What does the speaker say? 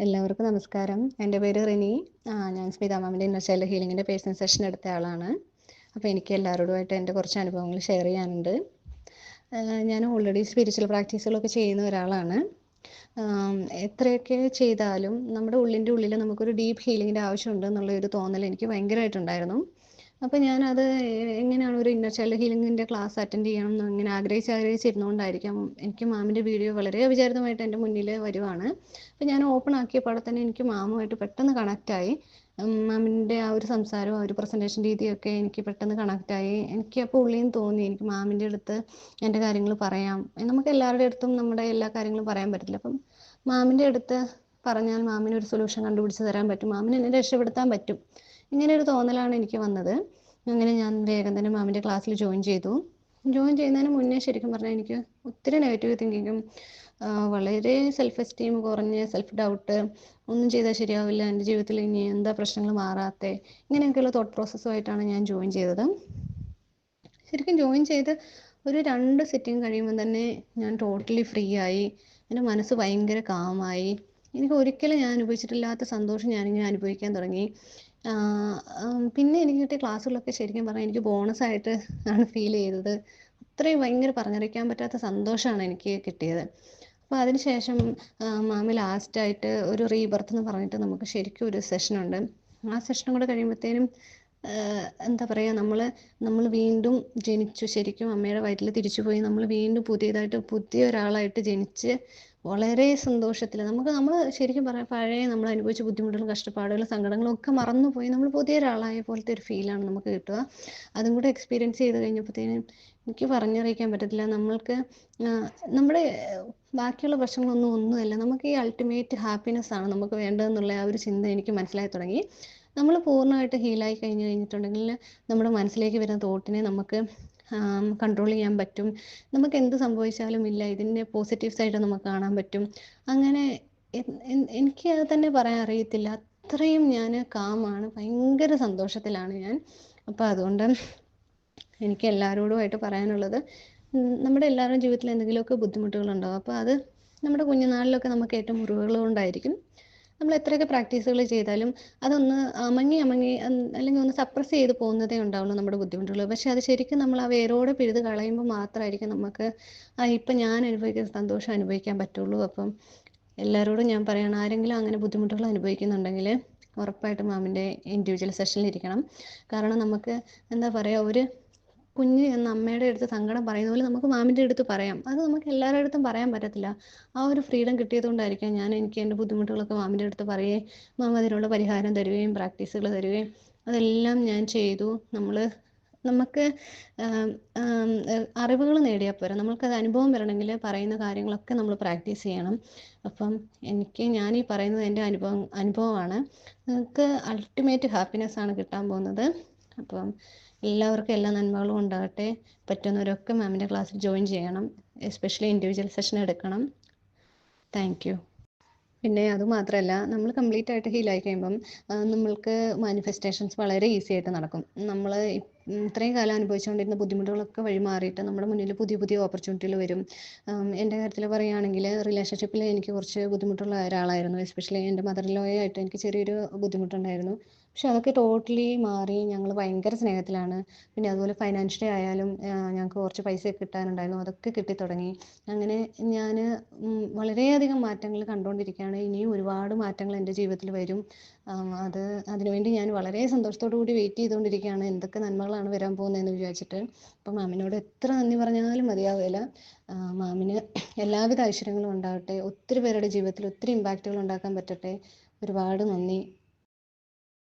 എല്ലാവർക്കും നമസ്കാരം. എൻ്റെ പേര് റിനി. ഞാൻ സ്മിത മാമിൻ്റെ ഇന്നർ ചൈൽഡ് ഹീലിങ്ങിൻ്റെ പേഴ്സണൽ സെഷൻ എടുത്ത ആളാണ്. അപ്പോൾ എനിക്ക് എല്ലാവരോടുമായിട്ട് എൻ്റെ കുറച്ച് അനുഭവങ്ങൾ ഷെയർ ചെയ്യാനുണ്ട്. ഞാൻ ഓൾറെഡി സ്പിരിച്വൽ പ്രാക്ടീസുകളൊക്കെ ചെയ്യുന്ന ഒരാളാണ്. എത്രയൊക്കെ ചെയ്താലും നമ്മുടെ ഉള്ളിൻ്റെ ഉള്ളിൽ നമുക്കൊരു ഡീപ്പ് ഹീലിങ്ങിൻ്റെ ആവശ്യമുണ്ട് എന്നുള്ളൊരു തോന്നൽ എനിക്ക് ഭയങ്കരമായിട്ടുണ്ടായിരുന്നു. അപ്പോൾ ഞാനത് എങ്ങനെയാണ് ഒരു ഇന്നർ ചൈൽഡ് ഹീലിങ്ങിൻ്റെ ക്ലാസ് അറ്റൻഡ് ചെയ്യണം എന്ന് ഇങ്ങനെ ആഗ്രഹിച്ചിരുന്നുകൊണ്ടായിരിക്കാം എനിക്ക് മാമിൻ്റെ വീഡിയോ വളരെ അവിചാരിതമായിട്ട് എൻ്റെ മുന്നിൽ വരുവാണ്. അപ്പോൾ ഞാൻ ഓപ്പൺ ആക്കിയപ്പോൾ തന്നെ എനിക്ക് മാമുമായിട്ട് പെട്ടെന്ന് കണക്റ്റായി. മാമിൻ്റെ ആ ഒരു സംസാരവും ആ ഒരു പ്രസൻറ്റേഷൻ രീതിയൊക്കെ എനിക്ക് പെട്ടെന്ന് കണക്റ്റായി. എനിക്ക് അപ്പോൾ ഉള്ളിൽ നിന്ന് തോന്നി എനിക്ക് മാമിൻ്റെ അടുത്ത് എൻ്റെ കാര്യങ്ങൾ പറയാം. നമുക്ക് എല്ലാവരുടെ അടുത്തും നമ്മുടെ എല്ലാ കാര്യങ്ങളും പറയാൻ പറ്റില്ല. അപ്പം മാമിൻ്റെ അടുത്ത് പറഞ്ഞാൽ മാമിന് ഒരു സൊല്യൂഷൻ കണ്ടുപിടിച്ച് തരാൻ പറ്റും, മാമിന് എന്നെ രക്ഷപ്പെടുത്താൻ പറ്റും. ഇങ്ങനെ ഒരു തോന്നലാണ് എനിക്ക് വന്നത്. അങ്ങനെ ഞാൻ വേഗം തന്നെ മാമിൻ്റെ ക്ലാസ്സിൽ ജോയിൻ ചെയ്തു. ജോയിൻ ചെയ്യുന്നതിന് മുന്നേ ശരിക്കും പറഞ്ഞാൽ എനിക്ക് ഒത്തിരി നെഗറ്റീവ് തിങ്കിങ്ങും വളരെ സെൽഫ് എസ്റ്റീം കുറഞ്ഞ്, സെൽഫ് ഡൗട്ട്, ഒന്നും ചെയ്താൽ ശരിയാവില്ല, എൻ്റെ ജീവിതത്തിൽ ഇനി എന്താ പ്രശ്നങ്ങൾ മാറാത്തെ, ഇങ്ങനെയൊക്കെയുള്ള തോട്ട് പ്രോസസ്സുമായിട്ടാണ് ഞാൻ ജോയിൻ ചെയ്തത്. ശരിക്കും ജോയിൻ ചെയ്ത് ഒരു 2 സിറ്റിംഗ് കഴിയുമ്പോൾ തന്നെ ഞാൻ ടോട്ടലി ഫ്രീ ആയി. എൻ്റെ മനസ്സ് ഭയങ്കര കാമായി. എനിക്ക് ഒരിക്കലും ഞാൻ അനുഭവിച്ചിട്ടില്ലാത്ത സന്തോഷം ഞാനിങ്ങനെ അനുഭവിക്കാൻ തുടങ്ങി. പിന്നെ എനിക്ക് കിട്ടിയ ക്ലാസ്സുകളൊക്കെ ശരിക്കും പറഞ്ഞാൽ എനിക്ക് ബോണസായിട്ട് ആണ് ഫീൽ ചെയ്തത്. അത്രയും ഭയങ്കര പറഞ്ഞറിയിക്കാൻ പറ്റാത്ത സന്തോഷമാണ് എനിക്ക് കിട്ടിയത്. അപ്പോൾ അതിനുശേഷം മാമി ലാസ്റ്റായിട്ട് ഒരു റീബർത്ത് എന്ന് പറഞ്ഞിട്ട് നമുക്ക് ശരിക്കും ഒരു സെഷനുണ്ട്. ആ സെഷനും കൂടെ കഴിയുമ്പോഴത്തേനും എന്താ പറയുക, നമ്മൾ വീണ്ടും ജനിച്ചു, ശരിക്കും അമ്മയുടെ വയറ്റിൽ തിരിച്ചു പോയി നമ്മൾ വീണ്ടും പുതിയ ഒരാളായിട്ട് ജനിച്ച് വളരെ സന്തോഷത്തിൽ നമ്മൾ ശരിക്കും പറയാം പഴയ നമ്മൾ അനുഭവിച്ച ബുദ്ധിമുട്ടുകളും കഷ്ടപ്പാടുകളും സങ്കടങ്ങളും ഒക്കെ മറന്നുപോയി നമ്മൾ പുതിയ ഒരാളായ പോലത്തെ ഒരു ഫീലാണ് നമുക്ക് കിട്ടുക. അതും കൂടെ എക്സ്പീരിയൻസ് ചെയ്ത് കഴിഞ്ഞപ്പോഴത്തേനും എനിക്ക് പറഞ്ഞറിയിക്കാൻ പറ്റത്തില്ല. നമ്മൾക്ക് നമ്മുടെ ബാക്കിയുള്ള പ്രശ്നങ്ങളൊന്നും ഒന്നുമല്ല, നമുക്ക് ഈ അൾട്ടിമേറ്റ് ഹാപ്പിനെസ് ആണ് നമുക്ക് വേണ്ടതെന്നുള്ള ആ ഒരു ചിന്ത എനിക്ക് മനസ്സിലായി തുടങ്ങി. നമ്മൾ പൂർണ്ണമായിട്ട് ഹീലായി കഴിഞ്ഞിട്ടുണ്ടെങ്കിൽ നമ്മുടെ മനസ്സിലേക്ക് വരുന്ന തോട്ടിനെ നമുക്ക് കൺട്രോൾ ചെയ്യാൻ പറ്റും. നമുക്ക് എന്ത് സംഭവിച്ചാലും ഇല്ല, ഇതിൻ്റെ പോസിറ്റീവ് സൈഡ് നമുക്ക് കാണാൻ പറ്റും. അങ്ങനെ എനിക്ക് അത് തന്നെ പറയാൻ അറിയത്തില്ല, അത്രയും ഞാൻ കാമാണ്, ഭയങ്കര സന്തോഷത്തിലാണ് ഞാൻ. അപ്പോൾ അതുകൊണ്ട് എനിക്ക് എല്ലാവരോടുമായിട്ട് പറയാനുള്ളത്, നമ്മുടെ എല്ലാവരുടെയും ജീവിതത്തിൽ എന്തെങ്കിലുമൊക്കെ ബുദ്ധിമുട്ടുകളുണ്ടാകും. അപ്പോൾ അത് നമ്മുടെ കുഞ്ഞുനാളിലൊക്കെ നമുക്ക് ഏറ്റവും മുറിവുകൾ കൊണ്ടായിരിക്കും. നമ്മൾ എത്രയൊക്കെ പ്രാക്ടീസുകൾ ചെയ്താലും അതൊന്ന് അമങ്ങി അല്ലെങ്കിൽ ഒന്ന് സപ്രസ് ചെയ്ത് പോകുന്നതേ ഉണ്ടാവുള്ളൂ നമ്മുടെ ബുദ്ധിമുട്ടുകൾ. പക്ഷേ അത് ശരിക്കും നമ്മൾ ആ വേരോടെ പിഴുത് കളയുമ്പോൾ മാത്രമായിരിക്കും നമുക്ക് ഇപ്പം ഞാൻ അനുഭവിക്കുന്ന സന്തോഷം അനുഭവിക്കാൻ പറ്റുള്ളൂ. അപ്പം എല്ലാവരോടും ഞാൻ പറയണം, ആരെങ്കിലും അങ്ങനെ ബുദ്ധിമുട്ടുകൾ അനുഭവിക്കുന്നുണ്ടെങ്കിൽ ഉറപ്പായിട്ടും മാമിൻ്റെ ഇൻഡിവിജ്വൽ സെഷനിൽ ഇരിക്കണം. കാരണം നമുക്ക് എന്താ പറയുക, ഒരു കുഞ്ഞ് എന്ന അമ്മയുടെ അടുത്ത് സങ്കടം പറയുന്ന പോലെ നമുക്ക് മാമിൻ്റെ അടുത്ത് പറയാം. അത് നമുക്ക് എല്ലാവരുടെ അടുത്തും പറയാൻ പറ്റത്തില്ല. ആ ഒരു ഫ്രീഡം കിട്ടിയതുകൊണ്ടായിരിക്കാം എനിക്ക് എൻ്റെ ബുദ്ധിമുട്ടുകളൊക്കെ മാമിൻ്റെ അടുത്ത് പറയുകയും മാം അതിനുള്ള പരിഹാരം തരുകയും പ്രാക്ടീസുകൾ തരുകയും അതെല്ലാം ഞാൻ ചെയ്തു. നമുക്ക് അറിവുകൾ നേടിയാൽ പോരാ, നമുക്കത് അനുഭവം വരണമെങ്കിൽ പറയുന്ന കാര്യങ്ങളൊക്കെ നമ്മൾ പ്രാക്ടീസ് ചെയ്യണം. അപ്പം ഞാൻ ഈ പറയുന്നത് എൻ്റെ അനുഭവമാണ്. നിങ്ങൾക്ക് അൾട്ടിമേറ്റ് ഹാപ്പിനെസ് ആണ് കിട്ടാൻ പോകുന്നത്. അപ്പം എല്ലാവർക്കും എല്ലാ നന്മകളും ഉണ്ടാകട്ടെ. പറ്റുന്നവരൊക്കെ മാമിൻ്റെ ക്ലാസ്സിൽ ജോയിൻ ചെയ്യണം, എസ്പെഷ്യലി ഇൻഡിവിജ്വൽ സെഷൻ എടുക്കണം. Thank you. പിന്നെ അതുമാത്രമല്ല, നമ്മൾ കംപ്ലീറ്റ് ആയിട്ട് ഹീലായി കഴിയുമ്പം നമ്മൾക്ക് മാനിഫെസ്റ്റേഷൻസ് വളരെ ഈസി ആയിട്ട് നടക്കും. നമ്മൾ ഇത്രയും കാലം അനുഭവിച്ചുകൊണ്ടിരുന്ന ബുദ്ധിമുട്ടുകളൊക്കെ വഴിമാറിയിട്ട് നമ്മുടെ മുന്നിൽ പുതിയ പുതിയ ഓപ്പർച്യൂണിറ്റികൾ വരും. എൻ്റെ കാര്യത്തിൽ പറയുകയാണെങ്കിൽ റിലേഷൻഷിപ്പിൽ എനിക്ക് കുറച്ച് ബുദ്ധിമുട്ടുള്ള ഒരാളായിരുന്നു. എസ്പെഷ്യലി എൻ്റെ മദർ ഇൻ ലോ ആയിട്ട് എനിക്ക് ചെറിയൊരു ബുദ്ധിമുട്ടുണ്ടായിരുന്നു. പക്ഷെ അതൊക്കെ ടോട്ടലി മാറി, ഞങ്ങൾ ഭയങ്കര സ്നേഹത്തിലാണ്. പിന്നെ അതുപോലെ ഫൈനാൻഷ്യലി ആയാലും ഞങ്ങൾക്ക് കുറച്ച് പൈസയൊക്കെ കിട്ടാനുണ്ടായിരുന്നു, അതൊക്കെ കിട്ടിത്തുടങ്ങി. അങ്ങനെ ഞാൻ വളരെയധികം മാറ്റങ്ങൾ കണ്ടുകൊണ്ടിരിക്കുകയാണ്. ഇനിയും ഒരുപാട് മാറ്റങ്ങൾ എൻ്റെ ജീവിതത്തിൽ വരും. അതിനുവേണ്ടി ഞാൻ വളരെ സന്തോഷത്തോടു കൂടി വെയിറ്റ് ചെയ്തുകൊണ്ടിരിക്കുകയാണ്, എന്തൊക്കെ നന്മകളാണ് വരാൻ പോകുന്നതെന്ന് വിചാരിച്ചിട്ട്. അപ്പം മാമിനോട് എത്ര നന്ദി പറഞ്ഞാലും മതിയാവില്ല. മാമിന് എല്ലാവിധ ഐശ്വര്യങ്ങളും ഉണ്ടാകട്ടെ, ഒത്തിരി പേരുടെ ജീവിതത്തിൽ ഒത്തിരി ഇമ്പാക്റ്റുകൾ ഉണ്ടാക്കാൻ പറ്റട്ടെ. ഒരുപാട് നന്ദി.